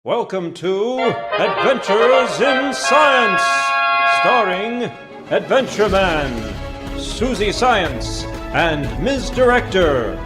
Welcome to Adventures in Science, starring Adventure Man, Susie Science, and Ms. Director.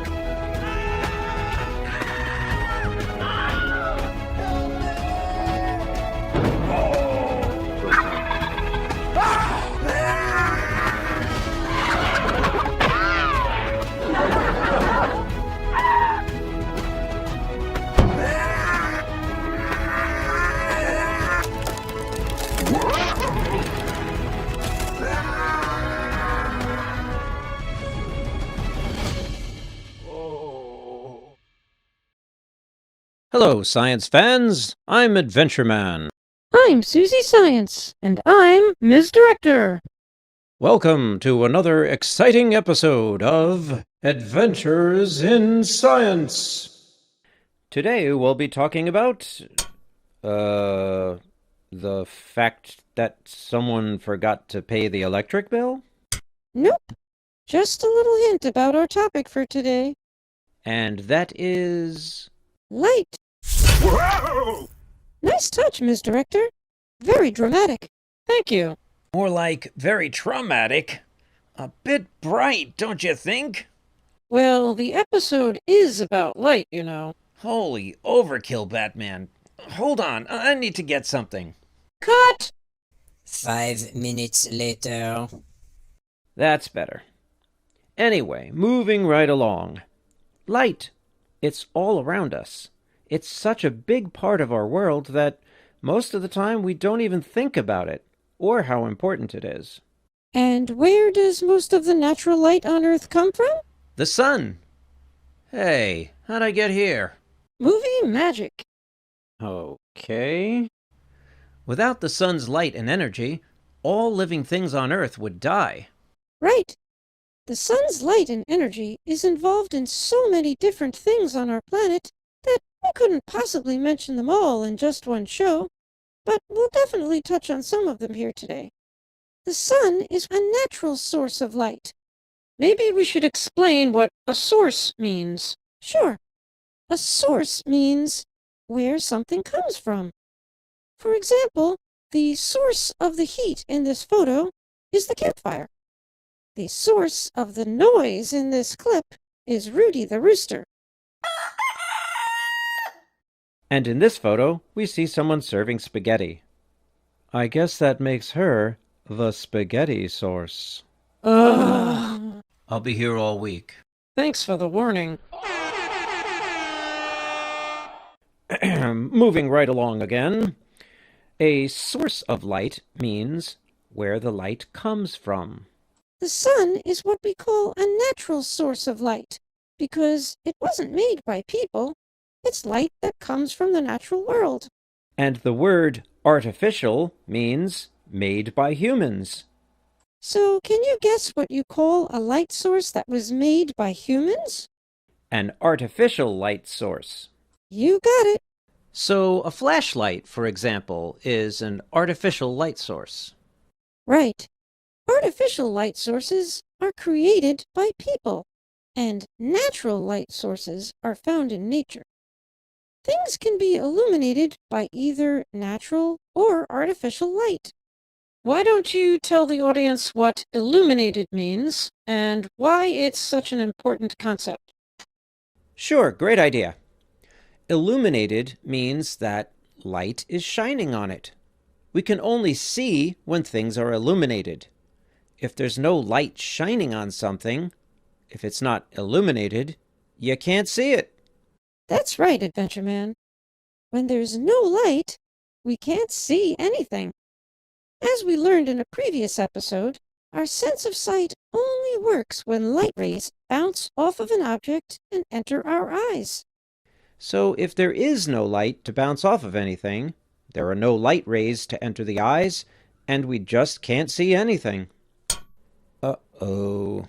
Hello, science fans. I'm Adventure Man. I'm Susie Science, and I'm Ms. Director. Welcome to another exciting episode of Adventures in Science. Today we'll be talking about, the fact that someone forgot to pay the electric bill? Nope, just a little hint about our topic for today. And that is... Light. Whoa! Nice touch, Ms. Director. Very dramatic. Thank you. More like very traumatic. A bit bright, don't you think? Well, the episode is about light, you know. Holy overkill, Batman. Hold on, I need to get something. Cut! 5 minutes later. That's better. Anyway, moving right along. Light. It's all around us. It's such a big part of our world that most of the time we don't even think about it, or how important it is. And where does most of the natural light on Earth come from? The sun. Hey, how'd I get here? Movie magic. Okay. Without the sun's light and energy, all living things on Earth would die. Right. The sun's light and energy is involved in so many different things on our planet that we couldn't possibly mention them all in just one show, but we'll definitely touch on some of them here today. The sun is a natural source of light. Maybe we should explain what a source means. Sure. A source means where something comes from. For example, the source of the heat in this photo is the campfire. The source of the noise in this clip is Rudy the rooster. And in this photo, we see someone serving spaghetti. I guess that makes her the spaghetti source. I'll be here all week. Thanks for the warning. Moving right along again. A source of light means where the light comes from. The sun is what we call a natural source of light because it wasn't made by people. It's light that comes from the natural world. And the word artificial means made by humans. So can you guess what you call a light source that was made by humans? An artificial light source. You got it. So a flashlight, for example, is an artificial light source. Right. Artificial light sources are created by people, and natural light sources are found in nature. Things can be illuminated by either natural or artificial light. Why don't you tell the audience what illuminated means and why it's such an important concept? Sure, great idea. Illuminated means that light is shining on it. We can only see when things are illuminated. If there's no light shining on something, if it's not illuminated, you can't see it. That's right, Adventure Man. When there's no light, we can't see anything. As we learned in a previous episode, our sense of sight only works when light rays bounce off of an object and enter our eyes. So if there is no light to bounce off of anything, there are no light rays to enter the eyes, and we just can't see anything. Uh-oh.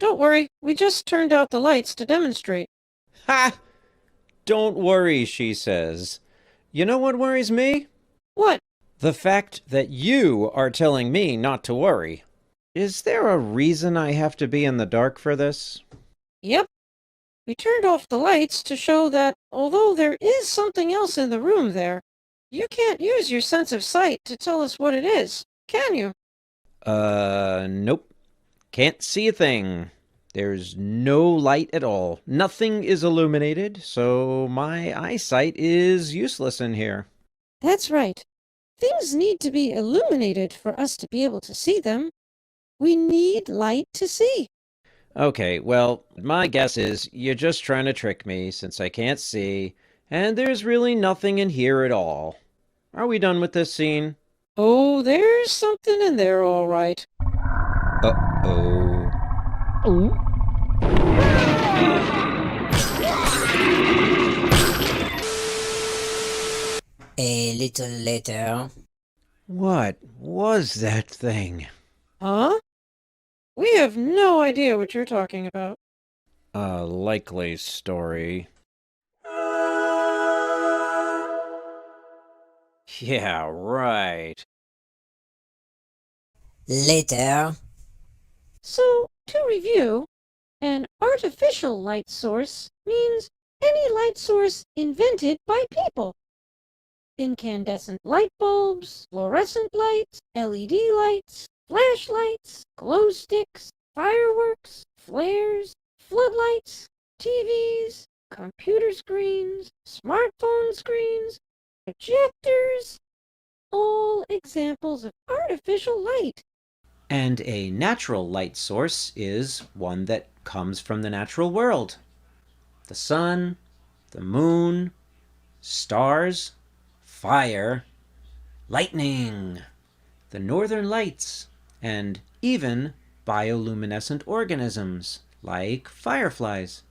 Don't worry, we just turned out the lights to demonstrate. Ha! Don't worry, she says. You know what worries me? What? The fact that you are telling me not to worry. Is there a reason I have to be in the dark for this? Yep. We turned off the lights to show that although there is something else in the room there, you can't use your sense of sight to tell us what it is, can you? Nope. Can't see a thing. There's no light at all. Nothing is illuminated, so my eyesight is useless in here. That's right. Things need to be illuminated for us to be able to see them. We need light to see. Okay, well, my guess is you're just trying to trick me since I can't see, and there's really nothing in here at all. Are we done with this scene? Oh, there's something in there, all right. Uh-oh. A little later. What was that thing? Huh? We have no idea what you're talking about. A likely story. Yeah, right. Later. So, to review, an artificial light source means any light source invented by people. Incandescent light bulbs, fluorescent lights, LED lights, flashlights, glow sticks, fireworks, flares, floodlights, TVs, computer screens, smartphone screens, projectors, all examples of artificial light. And a natural light source is one that comes from the natural world. The sun, the moon, stars, fire, lightning, the northern lights, and even bioluminescent organisms like fireflies.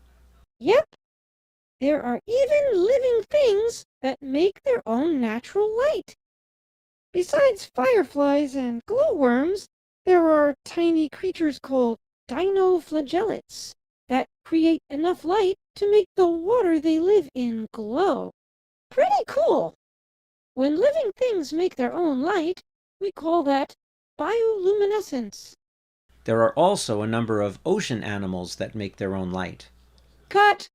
Yep, there are even living things that make their own natural light. Besides fireflies and glowworms, there are tiny creatures called dinoflagellates that create enough light to make the water they live in glow. Pretty cool! When living things make their own light, we call that bioluminescence. There are also a number of ocean animals that make their own light. Cut!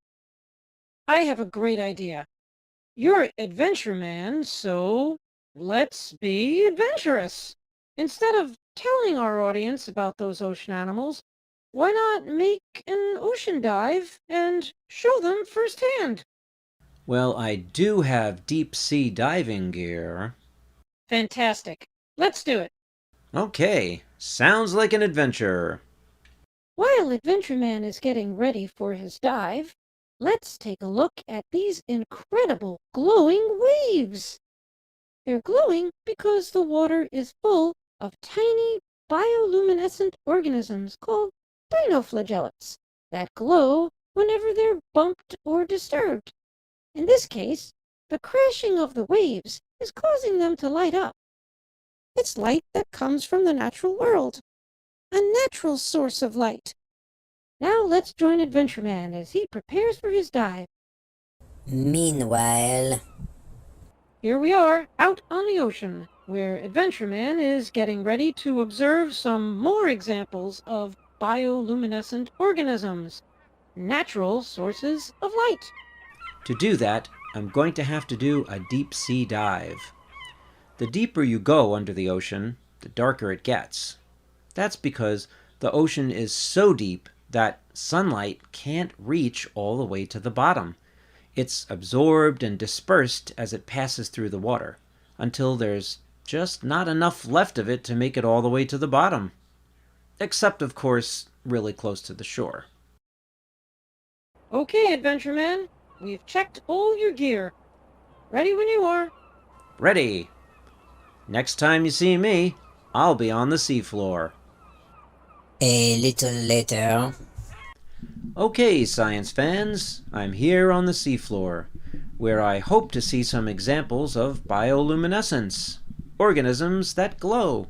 I have a great idea. You're Adventure Man, so let's be adventurous. Instead of telling our audience about those ocean animals, why not make an ocean dive and show them firsthand? Well, I do have deep sea diving gear. Fantastic. Let's do it. Okay, sounds like an adventure. While Adventure Man is getting ready for his dive, let's take a look at these incredible glowing waves. They're glowing because the water is full of tiny bioluminescent organisms called dinoflagellates that glow whenever they're bumped or disturbed. In this case, the crashing of the waves is causing them to light up. It's light that comes from the natural world, a natural source of light. Now let's join Adventure Man as he prepares for his dive. Meanwhile. Here we are, out on the ocean, where Adventure Man is getting ready to observe some more examples of bioluminescent organisms, natural sources of light. To do that, I'm going to have to do a deep sea dive. The deeper you go under the ocean, the darker it gets. That's because the ocean is so deep that sunlight can't reach all the way to the bottom. It's absorbed and dispersed as it passes through the water, until there's just not enough left of it to make it all the way to the bottom. Except, of course, really close to the shore. Okay, Adventure Man, we've checked all your gear. Ready when you are. Ready! Next time you see me, I'll be on the seafloor. A little later. Okay, science fans, I'm here on the seafloor, where I hope to see some examples of bioluminescence, organisms that glow.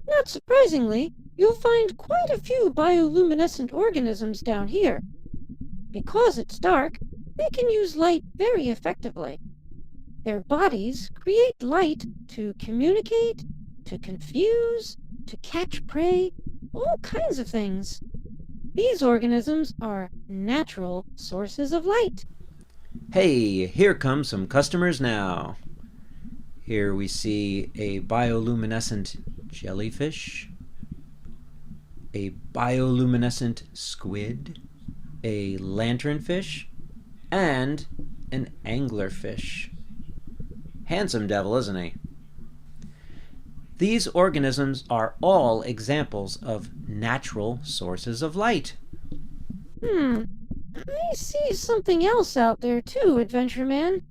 Not surprisingly, you'll find quite a few bioluminescent organisms down here. Because it's dark, they can use light very effectively. Their bodies create light to communicate, to confuse, to catch prey, all kinds of things. These organisms are natural sources of light. Hey, here come some customers now. Here we see a bioluminescent jellyfish, a bioluminescent squid, a lanternfish, and an anglerfish. Handsome devil, isn't he? These organisms are all examples of natural sources of light. I see something else out there too, Adventure Man.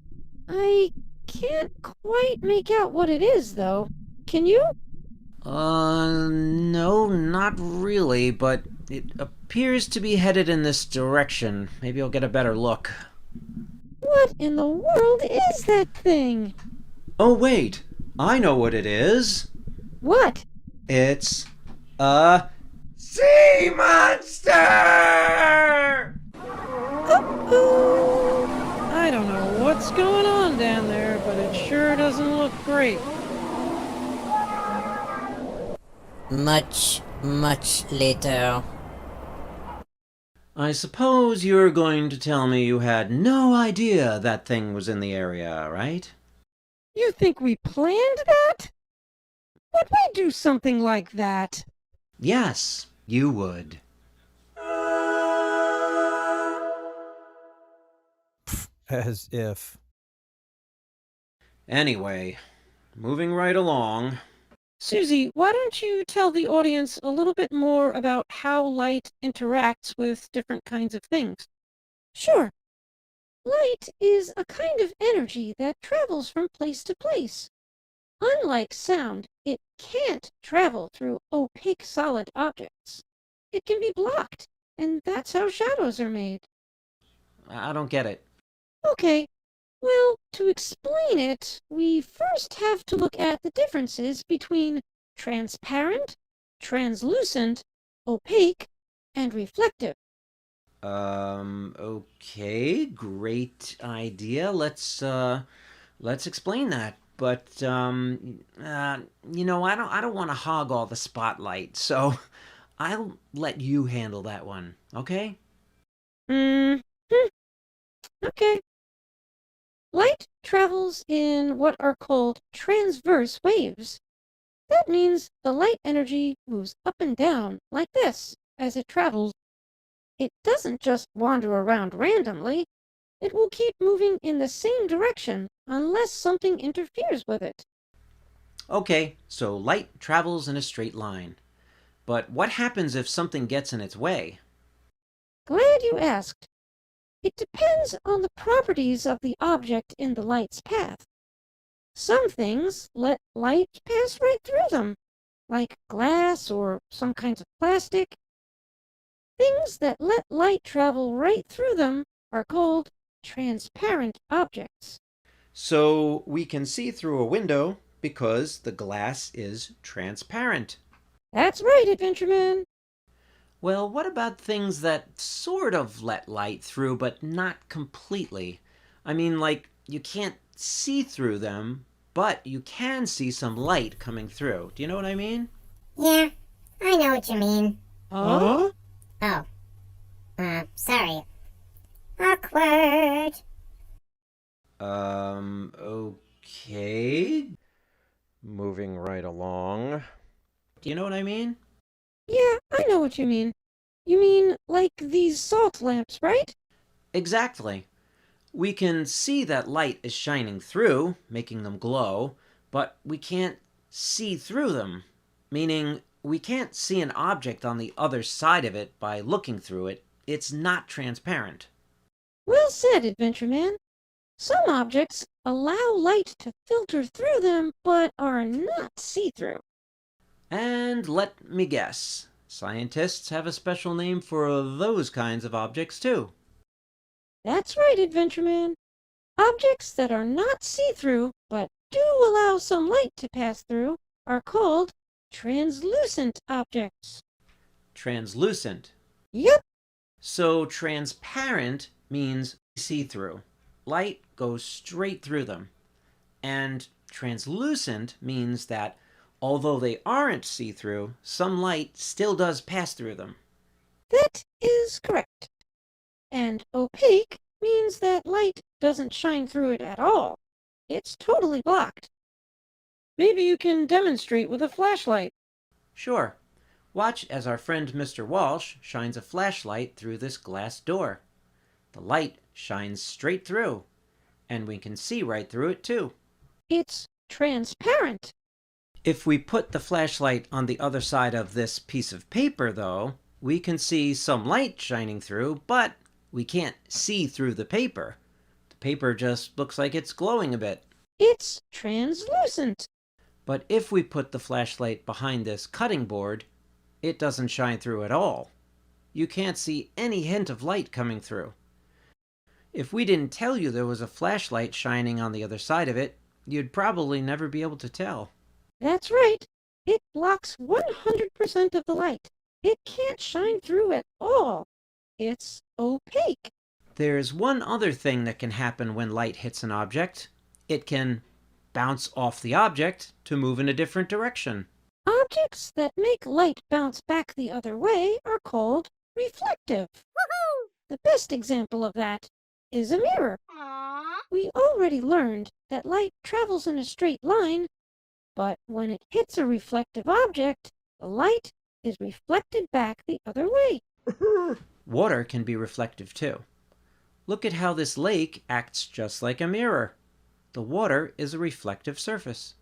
I can't quite make out what it is, though. Can you? No, not really, but it appears to be headed in this direction. Maybe I'll get a better look. What in the world is that thing? Oh, wait. I know what it is. What? It's a sea monster! Uh-oh! I don't know what's going on down there, but it sure doesn't look great. Much later. I suppose you're going to tell me you had no idea that thing was in the area, right? You think we planned that? Would we do something like that? Yes, you would. As if. Anyway, moving right along. Susie, why don't you tell the audience a little bit more about how light interacts with different kinds of things? Sure. Light is a kind of energy that travels from place to place. Unlike sound, it can't travel through opaque solid objects. It can be blocked, and that's how shadows are made. I don't get it. Okay, well, to explain it, we first have to look at the differences between transparent, translucent, opaque, and reflective. Okay, great idea. Let's explain that. But, I don't want to hog all the spotlight, so I'll let you handle that one, okay? Hmm. Okay. Light travels in what are called transverse waves. That means the light energy moves up and down like this as it travels. It doesn't just wander around randomly. It will keep moving in the same direction unless something interferes with it. Okay, so light travels in a straight line. But what happens if something gets in its way? Glad you asked. It depends on the properties of the object in the light's path. Some things let light pass right through them, like glass or some kinds of plastic. Things that let light travel right through them are called transparent objects. So we can see through a window because the glass is transparent. That's right, Adventureman. Well, what about things that sort of let light through, but not completely? I mean, like, you can't see through them, but you can see some light coming through. Do you know what I mean? Yeah, I know what you mean. Huh? Oh. Sorry. Awkward. Okay. Moving right along. Do you know what I mean? Yeah, I know what you mean. You mean like these salt lamps, right? Exactly. We can see that light is shining through, making them glow, but we can't see through them, meaning we can't see an object on the other side of it by looking through it. It's not transparent. Well said, Adventureman. Some objects allow light to filter through them, but are not see-through. And let me guess, scientists have a special name for those kinds of objects too. That's right, Adventureman. Objects that are not see-through, but do allow some light to pass through, are called translucent objects. Translucent. Yep, So transparent means see-through. Light goes straight through them. And translucent means that although they aren't see-through, some light still does pass through them. That is correct. And opaque means that light doesn't shine through it at all. It's totally blocked. Maybe you can demonstrate with a flashlight. Sure. Watch as our friend Mr. Walsh shines a flashlight through this glass door. The light shines straight through, and we can see right through it too. It's transparent. If we put the flashlight on the other side of this piece of paper, though, we can see some light shining through, but we can't see through the paper. The paper just looks like it's glowing a bit. It's translucent. But if we put the flashlight behind this cutting board, it doesn't shine through at all. You can't see any hint of light coming through. If we didn't tell you there was a flashlight shining on the other side of it, you'd probably never be able to tell. That's right. It blocks 100% of the light. It can't shine through at all. It's opaque. There's one other thing that can happen when light hits an object. It can bounce off the object to move in a different direction. Objects that make light bounce back the other way are called reflective. Woohoo! The best example of that is a mirror. Aww. We already learned that light travels in a straight line, but when it hits a reflective object, the light is reflected back the other way. Water can be reflective too. Look at how this lake acts just like a mirror. The water is a reflective surface.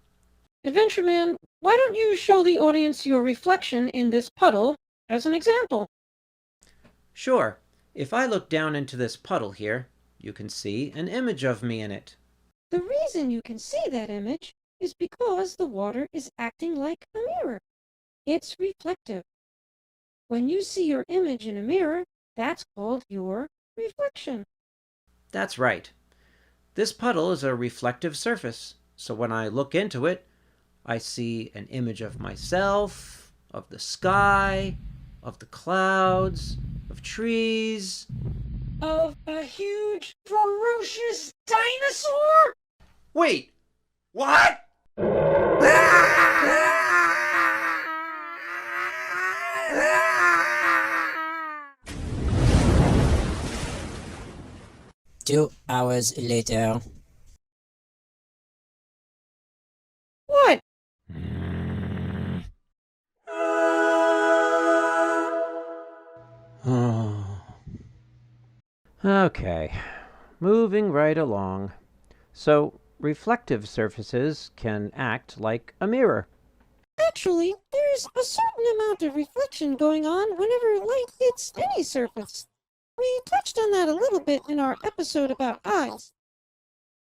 Adventure Man, why don't you show the audience your reflection in this puddle as an example? Sure, if I look down into this puddle here, you can see an image of me in it. The reason you can see that image is because the water is acting like a mirror. It's reflective. When you see your image in a mirror, that's called your reflection. That's right. This puddle is a reflective surface, so when I look into it, I see an image of myself, of the sky, of the clouds, of trees. Of a huge, ferocious dinosaur? Wait! What? Ah! 2 hours later. What? Okay, moving right along. So, reflective surfaces can act like a mirror. Actually, there's a certain amount of reflection going on whenever light hits any surface. We touched on that a little bit in our episode about eyes.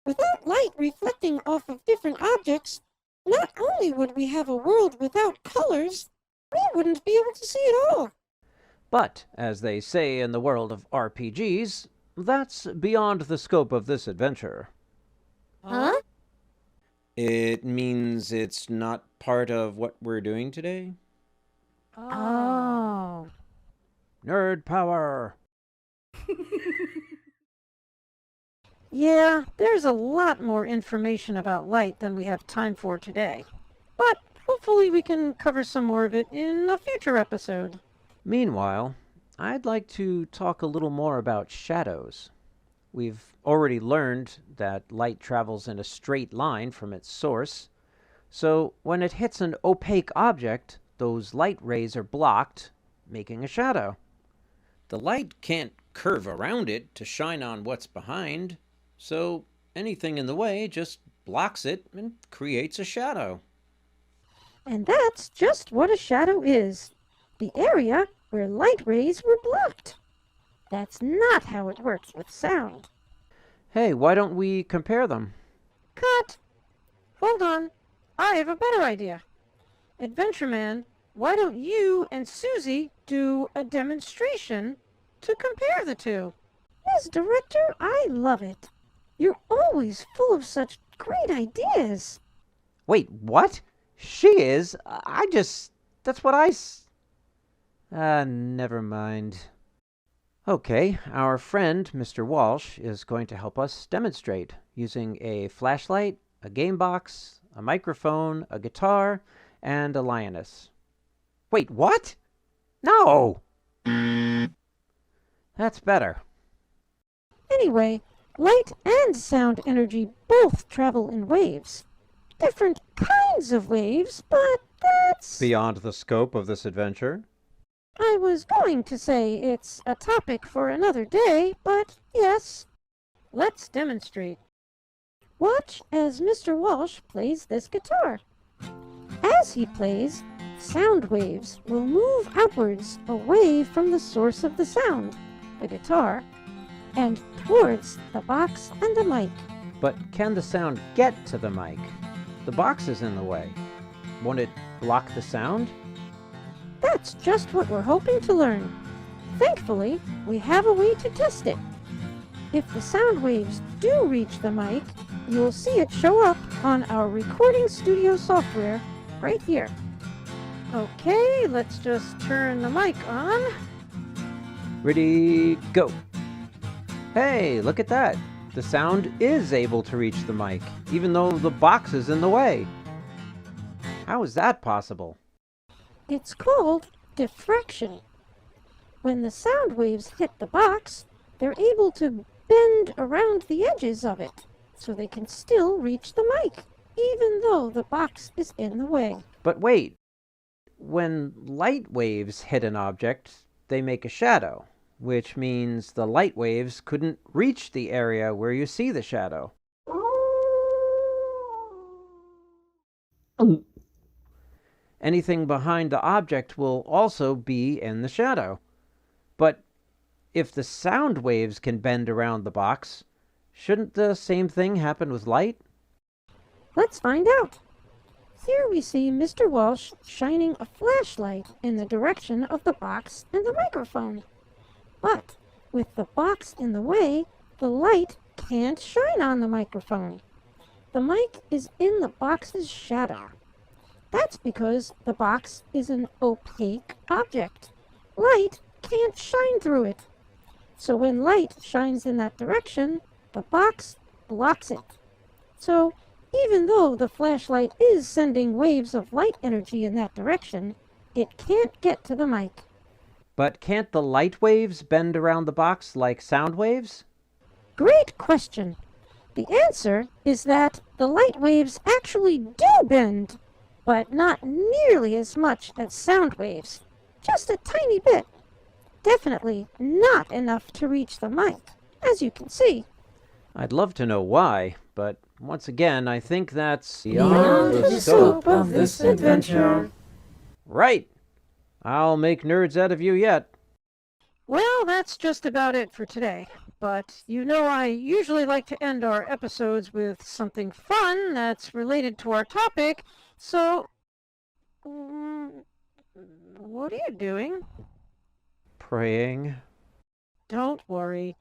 Without light reflecting off of different objects, not only would we have a world without colors, we wouldn't be able to see at all. But, as they say in the world of RPGs, that's beyond the scope of this adventure. Huh? It means it's not part of what we're doing today? Oh. Nerd power! Yeah, there's a lot more information about light than we have time for today. But hopefully we can cover some more of it in a future episode. Meanwhile, I'd like to talk a little more about shadows. We've already learned that light travels in a straight line from its source, so when it hits an opaque object, those light rays are blocked, making a shadow. The light can't curve around it to shine on what's behind, so anything in the way just blocks it and creates a shadow. And that's just what a shadow is. The area where light rays were blocked. That's not how it works with sound. Hey, why don't we compare them? Cut! Hold on. I have a better idea. Adventure Man, why don't you and Susie do a demonstration to compare the two? Yes, Director, I love it. You're always full of such great ideas. Wait, what? She is? That's what never mind. Okay, our friend, Mr. Walsh, is going to help us demonstrate using a flashlight, a game box, a microphone, a guitar, and a lioness. Wait, what? No! That's better. Anyway, light and sound energy both travel in waves. Different kinds of waves, but that's... Beyond the scope of this adventure. I was going to say it's a topic for another day, but yes. Let's demonstrate. Watch as Mr. Walsh plays this guitar. As he plays, sound waves will move outwards away from the source of the sound, the guitar, and towards the box and the mic. But can the sound get to the mic? The box is in the way. Won't it block the sound? That's just what we're hoping to learn. Thankfully, we have a way to test it. If the sound waves do reach the mic, you'll see it show up on our recording studio software right here. Okay, let's just turn the mic on. Ready, go. Hey, look at that. The sound is able to reach the mic, even though the box is in the way. How is that possible? It's called diffraction. When the sound waves hit the box, they're able to bend around the edges of it, so they can still reach the mic, even though the box is in the way. But wait, when light waves hit an object, they make a shadow, which means the light waves couldn't reach the area where you see the shadow. Anything behind the object will also be in the shadow. But if the sound waves can bend around the box, shouldn't the same thing happen with light? Let's find out. Here we see Mr. Walsh shining a flashlight in the direction of the box and the microphone. But with the box in the way, the light can't shine on the microphone. The mic is in the box's shadow. That's because the box is an opaque object. Light can't shine through it. So when light shines in that direction, the box blocks it. So even though the flashlight is sending waves of light energy in that direction, it can't get to the mic. But can't the light waves bend around the box like sound waves? Great question. The answer is that the light waves actually do bend, but not nearly as much as sound waves. Just a tiny bit. Definitely not enough to reach the mic, as you can see. I'd love to know why, but once again, I think that's Beyond the scope of this adventure. Right. I'll make nerds out of you yet. Well, that's just about it for today. But you know I usually like to end our episodes with something fun that's related to our topic, so... what are you doing? Praying. Don't worry.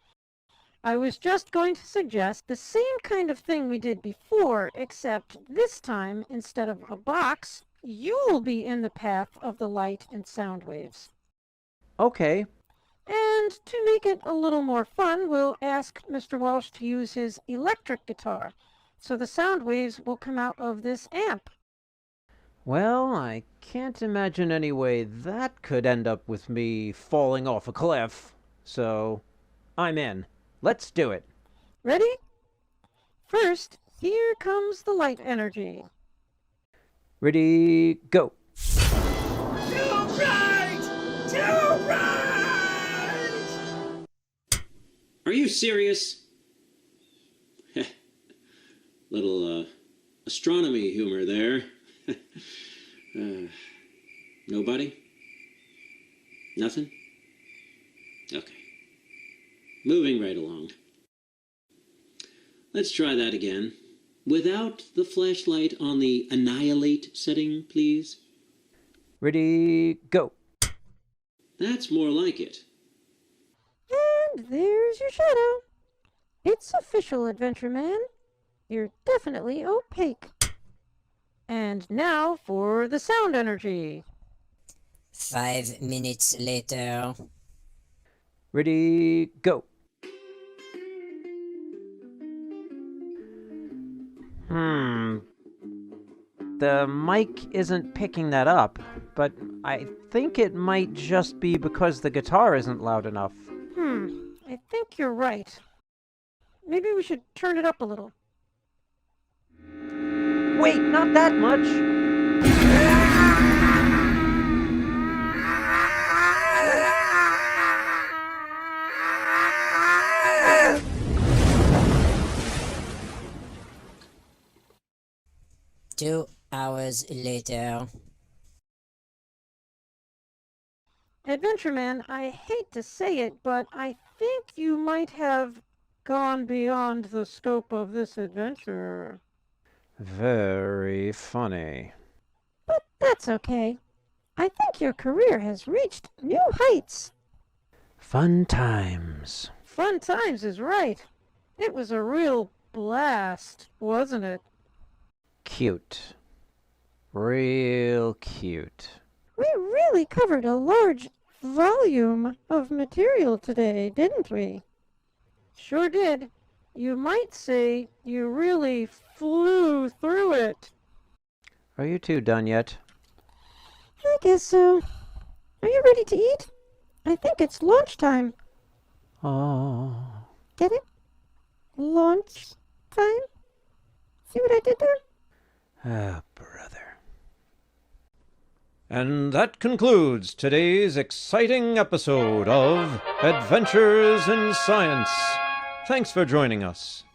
I was just going to suggest the same kind of thing we did before, except this time, instead of a box, you'll be in the path of the light and sound waves. Okay. And to make it a little more fun, we'll ask Mr. Walsh to use his electric guitar, so the sound waves will come out of this amp. Well, I can't imagine any way that could end up with me falling off a cliff, so I'm in. Let's do it. Ready? First, here comes the light energy. Ready, go. Are you serious? Little astronomy humor there. Nobody? Nothing? Okay. Moving right along. Let's try that again. Without the flashlight on the annihilate setting, please. Ready, go. That's more like it. And there's your shadow. It's official, Adventure Man. You're definitely opaque. And now for the sound energy. 5 minutes later. Ready, go. The mic isn't picking that up, but but I think it might just be because the guitar isn't loud enough. I think you're right. Maybe we should turn it up a little. Wait, not that much! 2 hours later. Adventureman, I hate to say it, but I think you might have gone beyond the scope of this adventure. Very funny. But that's okay. I think your career has reached new heights. Fun times. Fun times is right. It was a real blast, wasn't it? Cute. Real cute. We really covered a large volume of material today, didn't we? Sure did. You might say you really flew through it. Are you two done yet? I guess so. Are you ready to eat? I think it's lunchtime. Oh. Get it? Lunch time? See what I did there? Ah, brother. And that concludes today's exciting episode of Adventures in Science. Thanks for joining us.